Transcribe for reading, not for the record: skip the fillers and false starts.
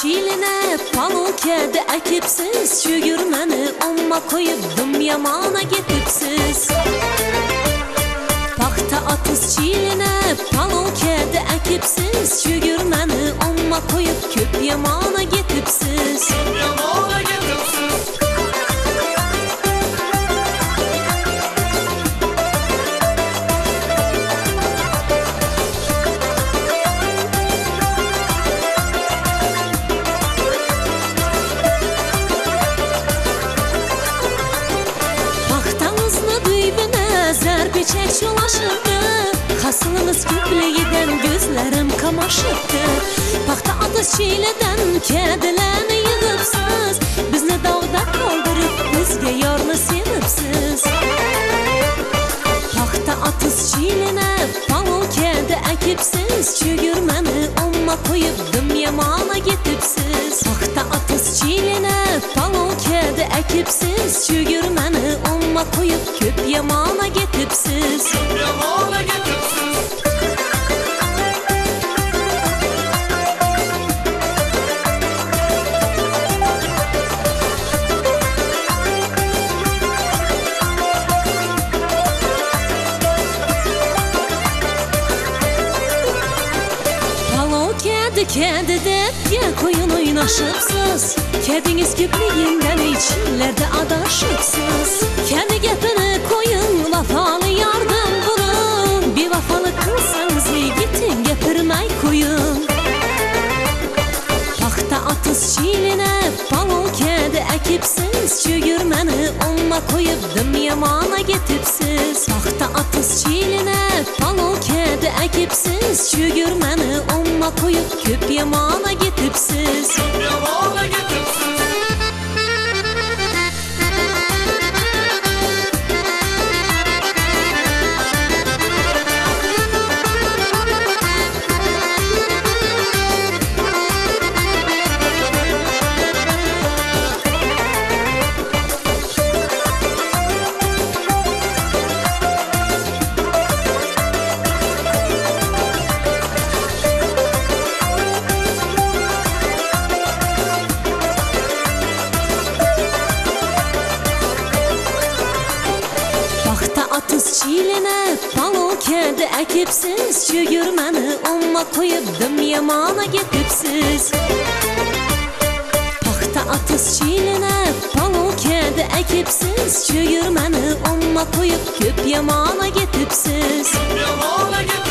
çiline palokede ekipsiz çügürmeni omma koyup yamana getipsiz. Paxta atız çiline palokede ekipsiz çügürmeni omma koyup köp yamana getipsiz. Çek yolaşırdı, hasılımız küpleyiden gözlerim kamaşırdı. Paxta atız çileden kedilerini yığıpsız, bizni dağda kaldırıp bizge yarını sevipsiz. Paxta atız çiline palokede ekipsiz çügürmeni omma koyup yamana getipsiz. Paxta atız çiline palokede ekipsiz çügürmeni omma koyup köp yamana getipsiz. Köp yamana getipsiz. Kedi de ya koyun oynaşıpsız, kediniz küplüğünden içlerde adaşıpsız. Kendi gepini koyun, vafalı yardım bulun. Bir vafalı kılsanız yigitin gepirmay koyun. Paxta atız çiline palokede ekipsiz çügürmeni omma koyup yamana getipsiz. Paxta atız çiline palokede ekipsiz çügürmeni omma koyup köp yamana getipsiz. Köp yamana getipsiz. Atız çiline palokede ekipsiz çügürmeni omma koyup yamana getipsiz. Paxta atız çiline palokede ekipsiz çügürmeni omma koyup köp yamana getipsiz. Köp yamana getipsiz.